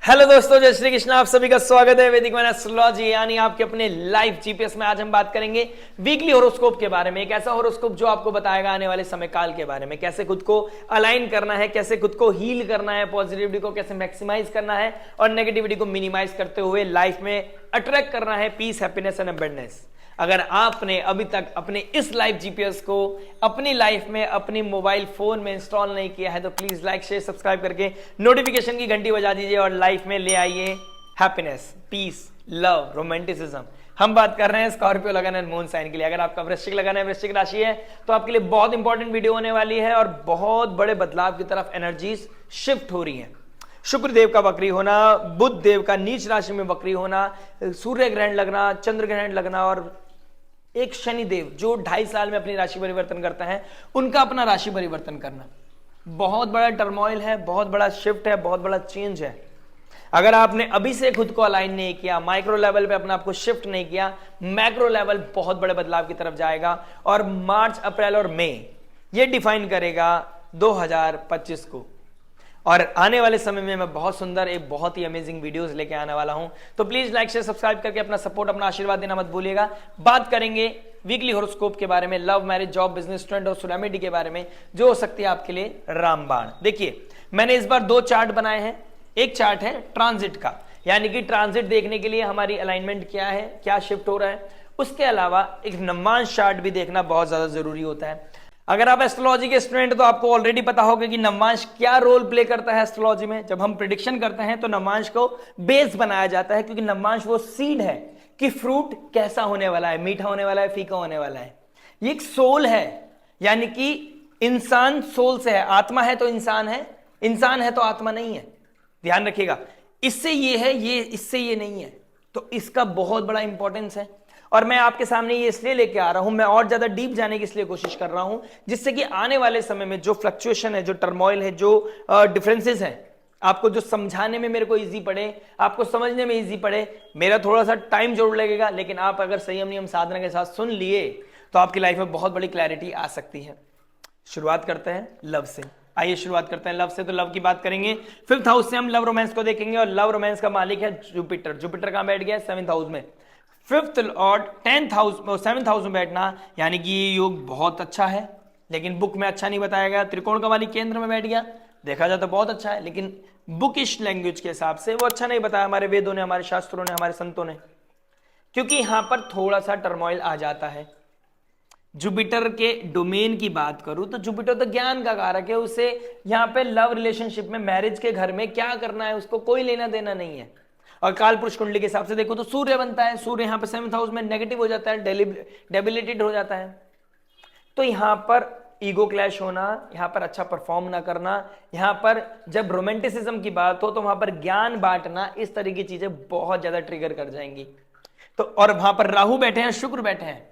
Hello दोस्तों, जय श्री कृष्ण। आप सभी का स्वागत है वैदिक मैन एस्ट्रोलॉजी यानी आपके अपने लाइव जीपीएस में। आज हम बात करेंगे वीकली होरोस्कोप के बारे में। एक ऐसा होरोस्कोप जो आपको बताएगा आने वाले समय काल के बारे में, कैसे खुद को अलाइन करना है, कैसे खुद को हील करना है, पॉजिटिविटी को कैसे मैक्सिमाइज करना है और नेगेटिविटी को मिनिमाइज करते हुए लाइफ में अट्रैक्ट करना है पीस, हैप्पीनेस एंड अबंडेंस। अगर आपने अभी तक अपने इस लाइव जीपीएस को अपनी लाइफ में अपनी मोबाइल फोन में इंस्टॉल नहीं किया है तो प्लीज लाइक शेयर सब्सक्राइब करके नोटिफिकेशन की घंटी बजा दीजिए और लाइफ में ले आइए हैप्पीनेस, पीस, लव, रोमांटिसिज्म। हम बात कर रहे हैं स्कॉर्पियो लगन एंड मून साइन के लिए। अगर आपका वृश्चिक लगन है, वृश्चिक राशि है, तो आपके लिए बहुत इंपॉर्टेंट वीडियो होने वाली है और बहुत बड़े बदलाव की तरफ एनर्जीज शिफ्ट हो रही है। शुक्र देव का वक्री होना, बुध देव का नीच राशि में वक्री होना, सूर्य ग्रहण लगना, चंद्र ग्रहण लगना और एक शनि देव जो 2.5 साल में अपनी राशि परिवर्तन करता है, उनका अपना राशि परिवर्तन करना बहुत बड़ा टर्मोइल है, बहुत बड़ा शिफ्ट है, बहुत बड़ा चेंज है। अगर आपने अभी से खुद को अलाइन नहीं किया, माइक्रो लेवल पे अपने आप को शिफ्ट नहीं किया, मैक्रो लेवल बहुत बड़े बदलाव की तरफ जाएगा और मार्च, अप्रैल और मई ये डिफाइन करेगा 2025 को। और आने वाले समय में मैं बहुत सुंदर एक बहुत ही अमेजिंग वीडियोस लेके आने वाला हूं, तो प्लीज लाइक शेयर सब्सक्राइब करके अपना सपोर्ट, अपना आशीर्वाद देना मत भूलिएगा। बात करेंगे वीकली होरोस्कोप के बारे में, love, marriage, job, business, trend और रेमेडी के बारे में जो हो सकती है आपके लिए रामबाण। देखिए, मैंने इस बार 2 चार्ट बनाए हैं। एक चार्ट है ट्रांजिट का, यानी कि ट्रांजिट देखने के लिए हमारी अलाइनमेंट क्या है, क्या शिफ्ट हो रहा है। उसके अलावा एक नवमांश चार्ट भी देखना बहुत ज्यादा जरूरी होता है। अगर आप एस्ट्रोलॉजी के स्टूडेंट तो आपको ऑलरेडी पता होगा कि नवमांश क्या रोल प्ले करता है एस्ट्रोलॉजी में। जब हम प्रिडिक्शन करते हैं तो नवमांश को बेस बनाया जाता है, क्योंकि नवमांश वो सीड है कि फ्रूट कैसा होने वाला है, मीठा होने वाला है, फीका होने वाला है। ये एक सोल है, यानी कि इंसान सोल से है। आत्मा है तो इंसान है, इंसान है तो आत्मा नहीं है। ध्यान रखिएगा, इससे ये है, ये इससे ये नहीं है, तो इसका बहुत बड़ा इंपॉर्टेंस है। और मैं आपके सामने ये इसलिए लेके आ रहा हूं, मैं और ज्यादा डीप जाने की इसलिए कोशिश कर रहा हूं जिससे कि आने वाले समय में जो फ्लक्चुएशन है, जो टर्मोइल है, जो डिफरेंसेस हैं, आपको जो समझाने में मेरे को इजी पड़े, आपको समझने में इजी पड़े। मेरा थोड़ा सा टाइम जरूर लगेगा, लेकिन आप अगर संयम नियम साधना के साथ सुन लिए तो आपकी लाइफ में बहुत बड़ी क्लैरिटी आ सकती है। शुरुआत करते हैं लव से। आइए शुरुआत करते हैं लव से। तो लव की बात करेंगे, 5th हाउस से हम लव रोमांस को देखेंगे और लव रोमांस का मालिक है जुपिटर। जुपिटर कहां बैठ गया? 7th हाउस में। 5th और 10th हाउस, 7th हाउस में बैठना यानी कि ये योग बहुत अच्छा है, लेकिन बुक में अच्छा नहीं बताया गया। त्रिकोण का मालिक केंद्र में बैठ गया, देखा जाए तो बहुत अच्छा है, लेकिन बुकिश लैंग्वेज के हिसाब से वो अच्छा नहीं बताया हमारे वेदों ने, हमारे शास्त्रों ने, हमारे संतों ने, क्योंकि यहां पर थोड़ा सा टर्मोइल आ जाता है। जुपिटर के डोमेन की बात करूं तो जुपिटर तो ज्ञान का कारक है। उसे यहां पे लव रिलेशनशिप में, मैरिज के घर में क्या करना है उसको कोई लेना देना नहीं है। और काल पुरुष कुंडली के हिसाब से देखो तो सूर्य बनता है, सूर्य यहां पर 7th हाउस में नेगेटिव हो जाता है, डेबिलिटेड हो जाता है। तो यहां पर ईगो क्लैश होना, यहां पर अच्छा परफॉर्म ना करना, यहां पर जब रोमांटिसिज्म की बात हो तो वहां पर ज्ञान बांटना, इस तरह की चीजें बहुत ज्यादा ट्रिगर कर जाएंगी। तो और वहां पर राहु बैठे हैं, शुक्र बैठे हैं,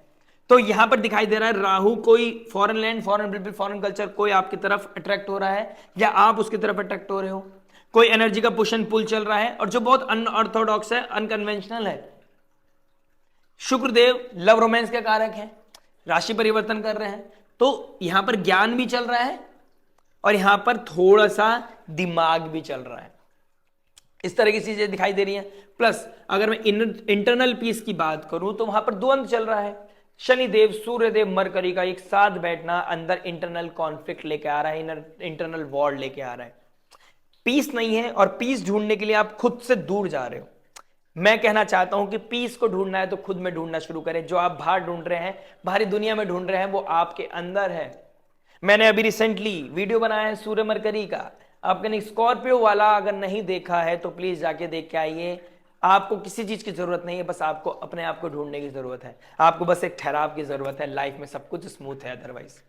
तो यहां पर दिखाई दे रहा है राहु कोई foreign land, foreign people, foreign culture, कोई आपकी तरफ अट्रैक्ट हो रहा है या आप उसकी तरफ अट्रैक्ट हो रहे हो। कोई एनर्जी का पुश एंड पुल चल रहा है और जो बहुत अनऑर्थोडॉक्स है, अनकन्वेंशनल है। शुक्रदेव लव रोमांस के कारक है, राशि परिवर्तन कर रहे हैं, तो यहां पर ज्ञान भी चल रहा है और यहां पर थोड़ा सा दिमाग भी चल रहा है। इस तरह की चीजें दिखाई दे रही हैं। प्लस अगर मैं इंटरनल पीस की बात करूं तो वहां पर द्वंद्व चल रहा है। शनिदेव, सूर्यदेव, मरकरी का एक साथ बैठना अंदर इंटरनल कॉन्फ्लिक्ट लेके आ रहा है, इंटरनल वॉर लेके आ रहा है। पीस नहीं है और पीस ढूंढने के लिए आप खुद से दूर जा रहे हो। मैं कहना चाहता हूं कि पीस को ढूंढना है तो खुद में ढूंढना शुरू करें। जो आप बाहर ढूंढ रहे हैं, बाहरी दुनिया में ढूंढ रहे हैं, वो आपके अंदर है। मैंने अभी रिसेंटली वीडियो बनाया है सूर्य मरकरी का, आपने स्कॉर्पियो वाला अगर नहीं देखा है तो प्लीज जाके देख के आइए। आपको किसी चीज की जरूरत नहीं है, बस आपको अपने आप को ढूंढने की जरूरत है। आपको बस एक ठहराव की जरूरत है। लाइफ में सब कुछ स्मूथ है। अदरवाइज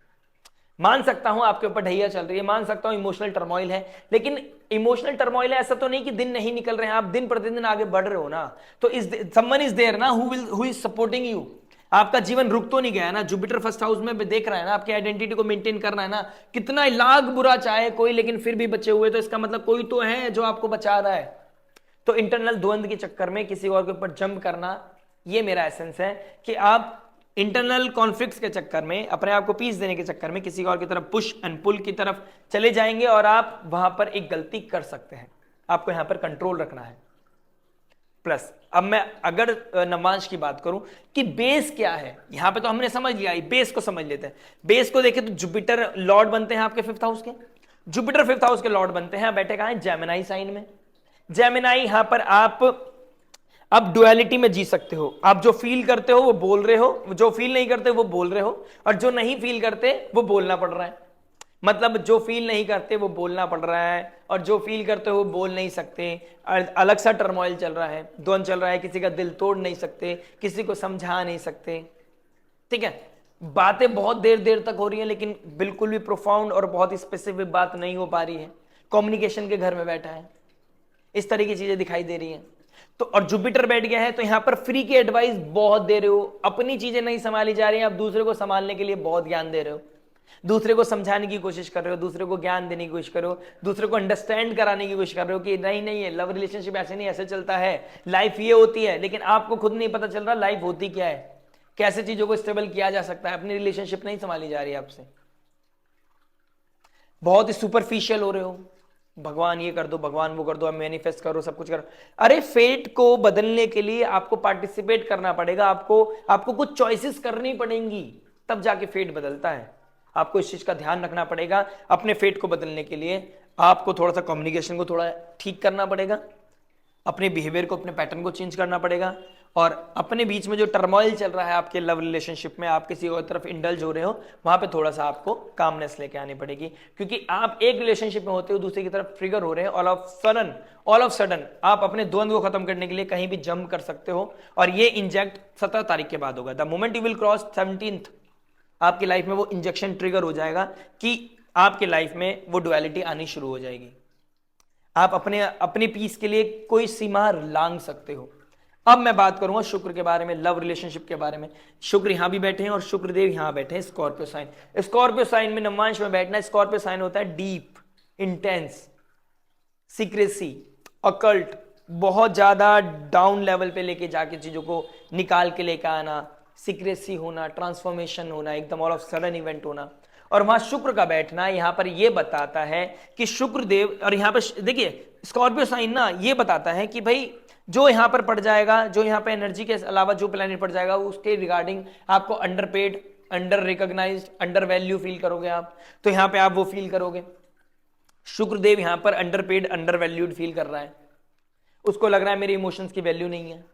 मान सकता हूं आपके ऊपर ढैया चल रही है, मान सकता हूं इमोशनल टर्मोइल है, लेकिन इमोशनल टर्मोइल है ऐसा तो नहीं कि दिन नहीं निकल रहे हैं, आप दिन प्रतिदिन आगे बढ़ रहे हो ना। तो समवन इज देयर ना हु इज सपोर्टिंग यू। आपका जीवन रुक तो नहीं गया ना। जुपिटर 1st हाउस में देख रहा है ना, आपकी आइडेंटिटी को मेंटेन करना है ना। कितना लाख बुरा चाहे कोई, लेकिन फिर भी बचे हुए, तो इसका मतलब कोई तो है जो आपको बचा रहा है। तो इंटरनल द्वंद के चक्कर में किसी और के ऊपर जंप करना, ये मेरा एसेंस है कि आप इंटरनल कॉन्फ्लिक्ट्स के चक्कर में, अपने आप को पीस देने के चक्कर में किसी और की तरफ पुश एंड पुल की तरफ चले जाएंगे और आप वहां पर एक गलती कर सकते हैं। आपको यहां पर कंट्रोल रखना है। प्लस अब मैं अगर नवांश की बात करूं कि बेस क्या है, यहां पे तो हमने समझ लिया, बेस को समझ लेते हैं। बेस को देखें तो जुपिटर लॉर्ड बनते हैं आपके 5th हाउस के। जुपिटर 5th हाउस के लॉर्ड बनते हैं, बैठे कहां है, जेमिनाई साइन में। जेमिनाई यहां पर आप डुअलिटी में जी सकते हो। आप जो फील करते हो वो बोल रहे हो, जो फील नहीं करते वो बोल रहे हो, और जो नहीं फील करते वो बोलना पड़ रहा है। मतलब जो फील नहीं करते वो बोलना पड़ रहा है, और जो फील करते हो वो बोल नहीं सकते। अलग सा टर्मोइल चल रहा है, द्वंद चल रहा है, किसी का दिल तोड़ नहीं सकते, किसी को समझा नहीं सकते। ठीक है, बातें बहुत देर देर तक हो रही है, लेकिन बिल्कुल भी प्रोफाउंड और बहुत ही स्पेसिफिक बात नहीं हो पा रही है। कम्युनिकेशन के घर में बैठा है, इस तरह की चीजें दिखाई दे रही हैं। तो और जुपिटर बैठ गया है, तो यहां पर फ्री की एडवाइस बहुत दे रहे हो, अपनी चीजें नहीं संभाली जा रही हैं, आप दूसरे को संभालने के लिए बहुत ज्ञान दे रहे हो, दूसरे को समझाने की कोशिश कर रहे हो, दूसरे को ज्ञान देने की कोशिश कर रहे हो, दूसरे को अंडरस्टैंड कराने की कोशिश कर रहे हो कि नहीं नहीं, लव रिलेशनशिप ऐसे नहीं, ऐसे चलता है, लाइफ ये होती है। लेकिन आपको खुद नहीं पता चल रहा लाइफ होती क्या है, कैसे चीजों को स्टेबल किया जा सकता है। अपनी रिलेशनशिप नहीं संभाली जा रही है आपसे, बहुत ही सुपरफिशियल हो रहे हो। भगवान ये कर दो, भगवान वो कर दो, आप मैनिफेस्ट करो, सब कुछ करो। अरे फेट को बदलने के लिए आपको पार्टिसिपेट करना पड़ेगा, आपको कुछ चॉइसेस करनी पड़ेंगी, तब जाके फेट बदलता है। आपको इस चीज का ध्यान रखना पड़ेगा। अपने फेट को बदलने के लिए आपको थोड़ा सा कम्युनिकेशन को थोड़ा ठीक करना पड़ेगा, अपने बिहेवियर को, अपने पैटर्न को चेंज करना पड़ेगा, और अपने बीच में जो टर्मोइल चल रहा है आपके लव रिलेशनशिप में, आप किसी और तरफ इंडल्ज हो रहे हो, वहां पे थोड़ा सा आपको कामनेस लेके आनी पड़ेगी। क्योंकि आप एक रिलेशनशिप में होते हो, दूसरे की तरफ ट्रिगर हो रहे हैं, ऑल ऑफ सडन आप अपने द्वंद्व को खत्म करने के लिए कहीं भी जंप कर सकते हो। और ये इंजेक्ट 17 तारीख के बाद होगा। The moment you will cross 17th, आपकी लाइफ में वो इंजेक्शन ट्रिगर हो जाएगा कि आपकी लाइफ में वो डुअलिटी आनी शुरू हो जाएगी। आप अपने पीस के लिए कोई सीमा लांघ सकते हो। अब मैं बात करूंगा शुक्र के बारे में, लव रिलेशनशिप के बारे में। शुक्र यहां भी बैठे हैं और शुक्रदेव यहां बैठे हैं स्कॉर्पियो साइन। स्कॉर्पियो साइन में नवांश में बैठना, स्कॉर्पियो साइन होता है डीप, इंटेंस, सीक्रेसी, अकल्ट, बहुत ज्यादा डाउन लेवल पे लेके जाके चीजों को निकाल के लेकर आना, सीक्रेसी होना, ट्रांसफॉर्मेशन होना, एकदम ऑल ऑफ सडन इवेंट होना। और वहां शुक्र का बैठना यहां पर यह बताता है कि शुक्रदेव, और यहां पर देखिए स्कॉर्पियो साइन ना ये बताता है कि भाई जो यहां पर पड़ जाएगा, जो यहां पर एनर्जी के अलावा जो प्लैनेट पड़ जाएगा, उसके रिगार्डिंग आपको underpaid, under recognised, under value feel करोगे आप, तो यहां पे आप वो फील करोगे। शुक्रदेव यहां पर अंडरपेड, अंडर वैल्यूड फील कर रहा है, उसको लग रहा है मेरे इमोशंस की वैल्यू नहीं है।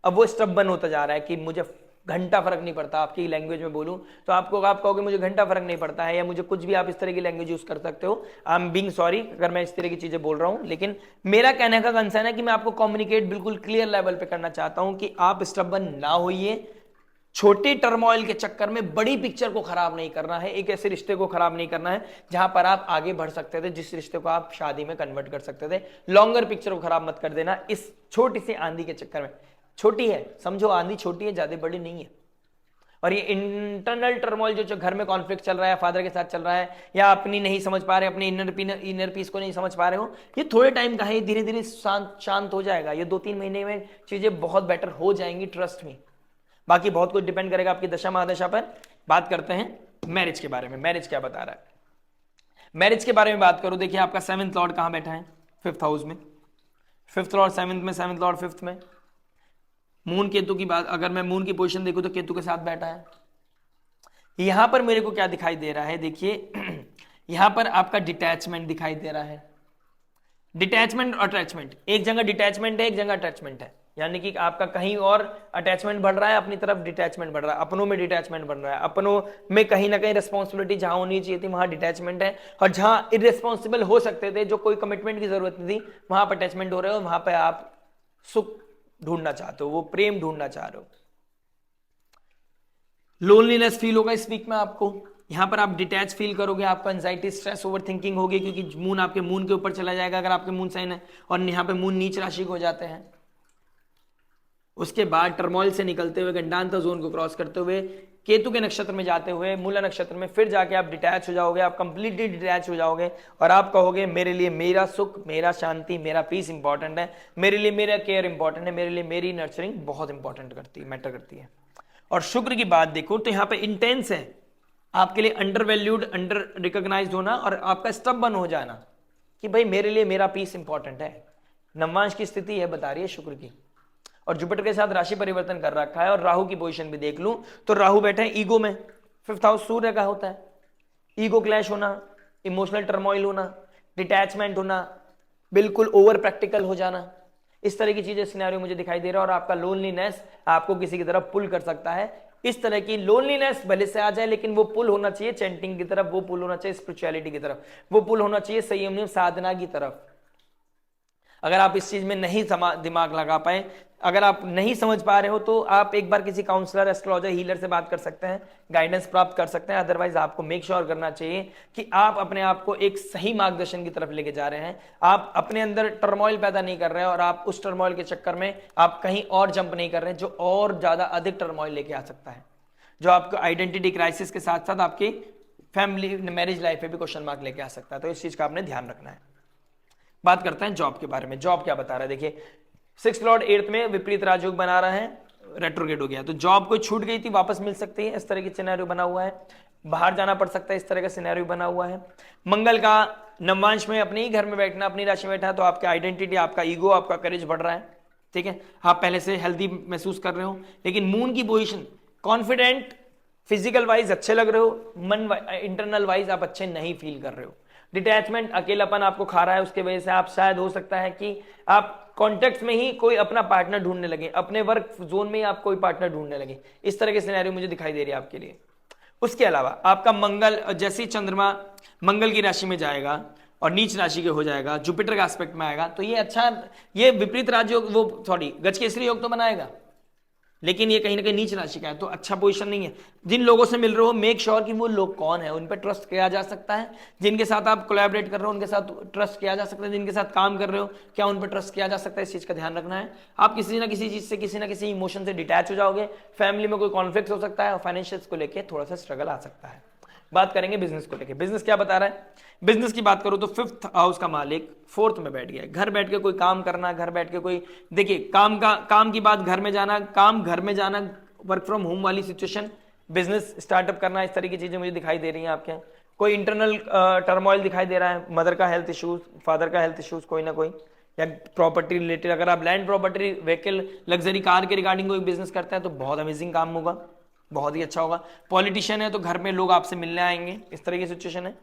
अब वो स्टबन होता जा रहा है कि मुझे घंटा फर्क नहीं पड़ता। आपकी लैंग्वेज में बोलूं तो आप कहोगे मुझे घंटा फर्क नहीं पड़ता है, या मुझे कुछ भी, आप इस तरह की लैंग्वेज यूज कर सकते हो। आई एम बीइंग सॉरी अगर मैं इस तरह की चीजें बोल रहा हूं, लेकिन मेरा कहने का कंसर्न है कि मैं आपको कम्युनिकेट बिल्कुल क्लियर लेवल पे करना चाहता हूं कि आप स्टबन ना होइए। छोटे टर्मोइल के चक्कर में बड़ी पिक्चर को खराब नहीं करना है, एक ऐसे रिश्ते को खराब नहीं करना है जहां पर आप आगे बढ़ सकते थे, जिस रिश्ते को आप शादी में कन्वर्ट कर सकते थे। लॉन्गर पिक्चर को खराब मत कर देना इस छोटी सी आंधी के चक्कर में। छोटी है, समझो आंधी छोटी है, ज्यादा बड़ी नहीं है। और ये इंटरनल टर्मोइल जो घर में कॉन्फ्लिक्ट चल रहा है, फादर के साथ चल रहा है, या अपनी नहीं समझ पा रहे, अपने इनर पीस को नहीं समझ पा रहे हो, ये थोड़े टाइम का है, धीरे धीरे शांत हो जाएगा। ये 2-3 महीने में चीजें बहुत बेटर हो जाएंगी, ट्रस्ट में। बाकी बहुत कुछ डिपेंड करेगा आपकी दशा महादशा पर। बात करते हैं मैरिज के बारे में। मैरिज क्या बता रहा है? मैरिज के बारे में बात करूं, देखिए आपका 7th लॉर्ड कहां बैठा है? 5th हाउस में। 5th लॉर्ड 7th में, 7th लॉर्ड 5th में। मून केतु की बात, अगर मैं मून की पोजीशन देखूं तो केतु के साथ बैठा है। यहां पर मेरे को क्या दिखाई दे रहा है, देखिए यहां पर आपका डिटैचमेंट दिखाई दे रहा है। डिटैचमेंट और अटैचमेंट, एक जगह डिटैचमेंट है, एक जगह अटैचमेंट है। यानी कि आपका कहीं और अटैचमेंट बढ़ रहा है, अपनी तरफ डिटैचमेंट बढ़ रहा है, अपनों में डिटैचमेंट बढ़ रहा है, अपनों में कहीं ना कहीं रिस्पॉन्सिबिलिटी जहां होनी चाहिए थी वहां डिटैचमेंट है, और जहां इररिस्पॉन्सिबल हो सकते थे, जो कोई कमिटमेंट की जरूरत नहीं थी, वहां पर अटैचमेंट हो रहे हो। वहां पर आप सुख ढूंढना चाहते हो, वो प्रेम ढूंढना चाह रहे हो। लोनलीनेस फील होगा इस वीक में आपको। यहां पर आप डिटैच फील करोगे, आपको एंजाइटी, स्ट्रेस, ओवर थिंकिंग होगी, क्योंकि मून आपके मून के ऊपर चला जाएगा अगर आपके मून साइन है, और यहां पे मून नीच राशि हो जाते हैं। उसके बाद टर्मोइल से निकलते हुए, गंडांतर जोन को क्रॉस करते हुए, केतु के नक्षत्र में जाते हुए, मूला नक्षत्र में फिर जाके आप डिटैच हो जाओगे, आप कंप्लीटली डिटैच हो जाओगे, और आप कहोगे मेरे लिए मेरा सुख, मेरा शांति, मेरा पीस इंपॉर्टेंट है, मेरे लिए मेरा केयर इंपॉर्टेंट है, मेरे लिए मेरी नर्चरिंग बहुत इंपॉर्टेंट करती है, मैटर करती है। और शुक्र की बात देखो तो यहां पे इंटेंस है, आपके लिए अंडर वैल्यूड, अंडर रिकॉग्नाइज्ड होना, और आपका स्टबन हो जाना कि भाई मेरे लिए मेरा पीस इंपॉर्टेंट है। नवमांश की स्थिति है बता रही है शुक्र की, और जुपिटर के साथ राशि परिवर्तन कर रखा है, और राहु की पोजीशन भी देख लूं तो राहु बैठे हैं ईगो में, 5th हाउस सूर्य का होता है, ईगो क्लैश होना, इमोशनल टर्मोइल होना, डिटैचमेंट होना, बिल्कुल ओवर प्रैक्टिकल हो जाना, इस तरह की चीजें सिनेरियो मुझे दिखाई दे रहा है। और आपका लोनलीनेस आपको किसी की तरफ पुल कर सकता है, इस तरह की लोनलीनेस भले से आ जाए लेकिन वो पुल होना चाहिए चैंटिंग की तरफ, वो पुल होना चाहिए स्पिरिचुअलिटी की तरफ, वो पुल होना चाहिए संयम साधना की तरफ। अगर आप इस चीज में नहीं दिमाग लगा पाए, अगर आप नहीं समझ पा रहे हो तो आप एक बार किसी काउंसलर, एस्ट्रोलॉजर, हीलर से बात कर सकते हैं, गाइडेंस प्राप्त कर सकते हैं। अदरवाइज आपको मेक श्योर करना चाहिए कि आप अपने आप को एक सही मार्गदर्शन की तरफ लेके जा रहे हैं, आप अपने अंदर टर्मोइल पैदा नहीं कर रहे हैं और आप उस टर्मोइल के चक्कर में आप कहीं और जंप नहीं कर रहे हैं जो और ज्यादा अधिक टर्मोइल लेके आ सकता है, जो आपको आइडेंटिटी क्राइसिस के साथ साथ आपकी फैमिली मैरिज लाइफ पे भी क्वेश्चन मार्क लेके आ सकता है। तो इस चीज का आपने ध्यान रखना है। बात करते हैं जॉब के बारे में। जॉब क्या बता रहा है, देखिए 6th लॉर्ड 8th में विपरीत राजयोग बना रहा है, रेट्रोगेट हो गया, तो जॉब कोई छूट गई थी वापस मिल सकती है, इस तरह की सिनेरियो बना हुआ है। बाहर जाना पड़ सकता है, इस तरह का सिनेरियो बना हुआ है। मंगल का नवमांश में अपने ही घर में बैठना, अपनी राशि में बैठा है, तो आपका आइडेंटिटी, आपका ईगो, आपका करेज बढ़ रहा है, ठीक है, आप पहले से हेल्दी महसूस कर रहे हो। लेकिन मून की पोजिशन, कॉन्फिडेंट, फिजिकल वाइज अच्छे लग रहे हो, मन इंटरनल वाइज आप अच्छे नहीं फील कर रहे हो। डिटैचमेंट, अकेलापन आपको खा रहा है, उसके वजह से आप शायद हो सकता है कि आप कॉन्टेक्ट में ही कोई अपना पार्टनर ढूंढने लगे, अपने वर्क जोन में ही आप कोई पार्टनर ढूंढने लगे, इस तरह के सिनेरियो मुझे दिखाई दे रही है आपके लिए। उसके अलावा आपका मंगल, जैसे ही चंद्रमा मंगल की राशि में जाएगा और नीच राशि के हो जाएगा, जुपिटर का एस्पेक्ट में आएगा, तो ये अच्छा, ये विपरीत राजयोग, वो सॉरी गजकेसरी योग तो बनाएगा, लेकिन ये कहीं ना कहीं नीच राशि का है, तो अच्छा पोजीशन नहीं है। जिन लोगों से मिल रहे हो मेक श्योर कि वो लोग कौन है, उन पर ट्रस्ट किया जा सकता है, जिनके साथ आप कोलैबोरेट कर रहे हो उनके साथ ट्रस्ट किया जा सकता है, जिनके साथ काम कर रहे हो क्या उन पर ट्रस्ट किया जा सकता है, इस चीज का ध्यान रखना है। आप किसी ना किसी चीज से, किसी ना किसी इमोशन से डिटैच हो जाओगे, फैमिली में कोई कॉन्फ्लिक्ट हो सकता है, और फाइनेंशियल्स को लेकर थोड़ा सा स्ट्रगल आ सकता है। बात करेंगे बिजनेस को लेकर। बिजनेस क्या बता रहा है, बिजनेस की बात करो तो 5th हाउस का मालिक 4th में बैठ गया, घर बैठ के कोई काम करना, घर बैठ के कोई, देखिए काम की बात, घर में जाना, काम घर में जाना, वर्क फ्रॉम होम वाली सिचुएशन, बिजनेस स्टार्टअप करना, इस तरह की चीजें मुझे दिखाई दे रही हैं आपके। कोई इंटरनल टर्मोइल दिखाई दे रहा है, मदर का हेल्थ इश्यूज, फादर का हेल्थ इश्यूज, कोई ना कोई, या प्रॉपर्टी रिलेटेड। अगर आप land, property, vehicle, luxury car के रिगार्डिंग कोई बिजनेस करते हैं तो बहुत अमेजिंग काम होगा, बहुत ही अच्छा होगा। पॉलिटिशियन है तो घर में लोग आपसे मिलने आएंगे, इस तरह की सिचुएशन है।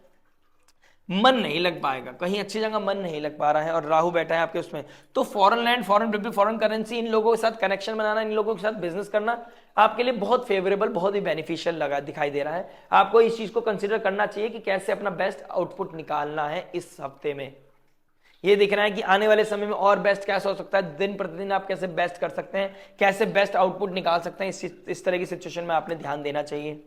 मन नहीं लग पाएगा, कहीं अच्छी जगह मन नहीं लग पा रहा है, और राहु बैठा है आपके उसमें, तो foreign land, foreign people, foreign currency, इन लोगों के साथ कनेक्शन बनाना, इन लोगों के साथ बिजनेस करना आपके लिए बहुत फेवरेबल, बहुत ही बेनिफिशियल लगा दिखाई दे रहा है। आपको इस चीज को कंसिडर करना चाहिए कि कैसे अपना बेस्ट आउटपुट निकालना है इस हफ्ते में। ये देखना है कि आने वाले समय में और बेस्ट कैसे हो सकता है, दिन प्रतिदिन आप कैसे बेस्ट कर सकते हैं, कैसे बेस्ट आउटपुट निकाल सकते हैं, इस तरह की सिचुएशन में आपने ध्यान देना चाहिए।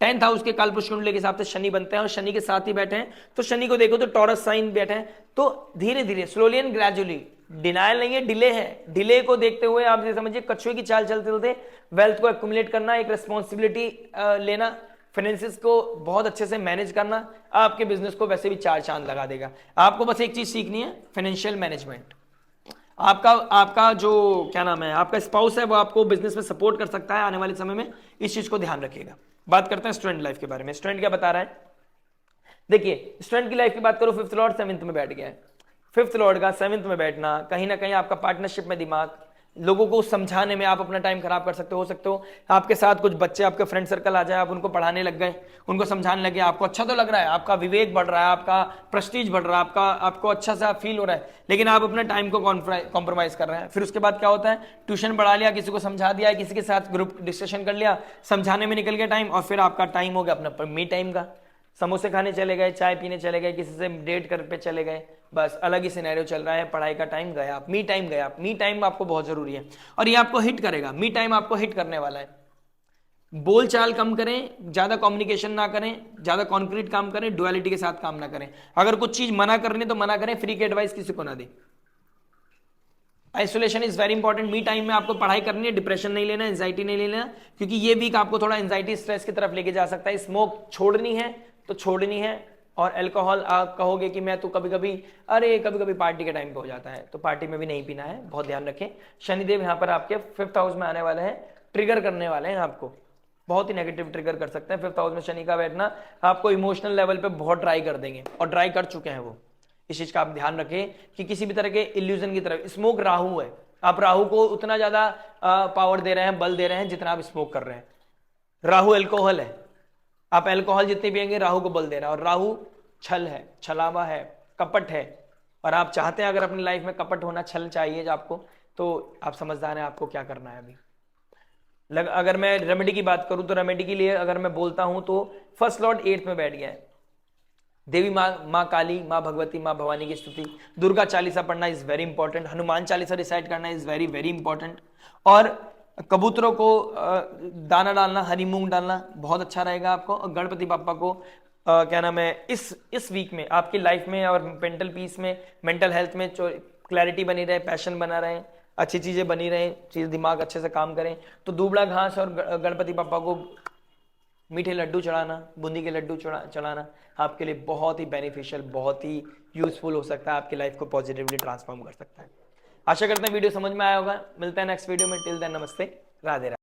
10th हाउस के कालपुरुष कुंडली के हिसाब से शनि बनते हैं, और शनि के साथ ही बैठे हैं, तो शनि को देखो तो टॉरस साइन बैठे हैं, तो धीरे धीरे, स्लोली एंड ग्रेजुअली, डिनायल नहीं है, डिले है, डिले को देखते हुए आप ये समझिए कछुए की चाल चलते चलते वेल्थ को एक्युमुलेट करना, एक रिस्पॉन्सिबिलिटी लेना, फाइनेंसिस को बहुत अच्छे से मैनेज करना, आपके बिजनेस को वैसे भी 4 चांद लगा देगा। आपको बस एक चीज सीखनी है, फाइनेंशियल मैनेजमेंट। आपका जो क्या नाम है, आपका स्पाउस है, वो आपको बिजनेस में सपोर्ट कर सकता है आने वाले समय में, इस चीज को ध्यान रखिएगा। बात करते हैं स्टूडेंट लाइफ के बारे में। स्टूडेंट क्या बता रहा है, देखिए स्टूडेंट की लाइफ की बात करो, 5th लॉर्ड 7th में बैठ गया है। 5th लॉर्ड का 7th में बैठना, कहीं ना कहीं आपका पार्टनरशिप में दिमाग, लोगों को समझाने में आप अपना टाइम खराब कर सकते हो सकते हो आपके साथ कुछ बच्चे, आपके फ्रेंड सर्कल आ जाए, आप उनको पढ़ाने लग गए, उनको समझाने लगे, आपको अच्छा तो लग रहा है, आपका विवेक बढ़ रहा है, आपका प्रेस्टीज बढ़ रहा है, आपको अच्छा सा फील हो रहा है, लेकिन आप अपने टाइम को कॉम्प्रोमाइज कर रहे हैं। फिर उसके बाद क्या होता है, ट्यूशन पढ़ा लिया, किसी को समझा दिया, किसी के साथ ग्रुप डिस्कशन कर लिया, समझाने में निकल गया टाइम, और फिर आपका टाइम हो गया अपना मी टाइम का, समोसे खाने चले गए, चाय पीने चले गए, किसी से डेट कर पे चले गए, बस अलग ही सिनेरियो चल रहा है, पढ़ाई का टाइम गया, मी टाइम गया। मी टाइम आपको बहुत जरूरी है, और ये आपको हिट करेगा, मी टाइम आपको हिट करने वाला है। बोलचाल कम करें, ज्यादा कम्युनिकेशन ना करें, ज्यादा कॉन्क्रीट काम करें, डुअलिटी के साथ काम ना करें। अगर कुछ चीज मना करनी तो मना करें, फ्री की एडवाइस किसी को ना दें। Isolation is very important. Me time में आपको पढ़ाई करनी है, डिप्रेशन नहीं लेना, एंजाइटी नहीं लेना, क्योंकि ये वीक आपको थोड़ा एंजाइटी, स्ट्रेस की तरफ लेके जा सकता है। स्मोक छोड़नी है तो छोड़नी है, और अल्कोहल आप कहोगे कि मैं तो कभी कभी पार्टी के टाइम पे हो जाता है, तो पार्टी में भी नहीं पीना है, बहुत ध्यान रखें। शनिदेव यहाँ पर आपके 5th हाउस में आने वाले हैं, ट्रिगर करने वाले हैं, आपको बहुत ही नेगेटिव ट्रिगर कर सकते हैं। 5th हाउस में शनि का बैठना आपको इमोशनल लेवल पे बहुत ड्राई कर देंगे, और ड्राई कर चुके हैं वो। इस चीज का आप ध्यान रखें कि किसी भी तरह के इल्यूजन की तरफ, स्मोक राहु है, आप राहु को उतना ज्यादा पावर दे रहे हैं, बल दे रहे हैं जितना आप स्मोक कर रहे हैं। राहु अल्कोहल है, आप अल्कोहल जितनी पिएंगे राहु को बल दे रहा है, और राहु छल है, छलावा है, कपट है, और आप चाहते हैं अगर अपनी लाइफ में कपट होना, छल चाहिए आपको, तो आप समझदार हैं आपको क्या करना है अभी। अगर मैं रेमेडी की बात करूं तो रेमेडी के लिए अगर मैं बोलता हूं तो फर्स्ट लॉर्ड 8th में बैठ गया है, देवी माँ काली, माँ भगवती, माँ भवानी की स्तुति, दुर्गा चालीसा पढ़ना is very important, Hanuman Chalisa recite करना इज वेरी वेरी इंपॉर्टेंट, और कबूतरों को दाना डालना, हरी मूंग डालना बहुत अच्छा रहेगा आपको। और गणपति बापा को क्या नाम है, इस वीक में आपकी लाइफ में और मेंटल पीस में, मेंटल हेल्थ में क्लैरिटी बनी रहे, पैशन बना रहे, अच्छी चीजें बनी रहे, चीज दिमाग अच्छे से काम करें, तो दुबला घास और गणपति बापा को मीठे लड्डू चढ़ाना, बूंदी के लड्डू चढ़ाना आपके लिए बहुत ही बेनिफिशियल, बहुत ही यूजफुल हो सकता है, आपकी लाइफ को पॉजिटिवली ट्रांसफॉर्म कर सकता है। आशा करते हैं वीडियो समझ में आया होगा। मिलते हैं नेक्स्ट वीडियो में, टिल देन नमस्ते, राधे राधे।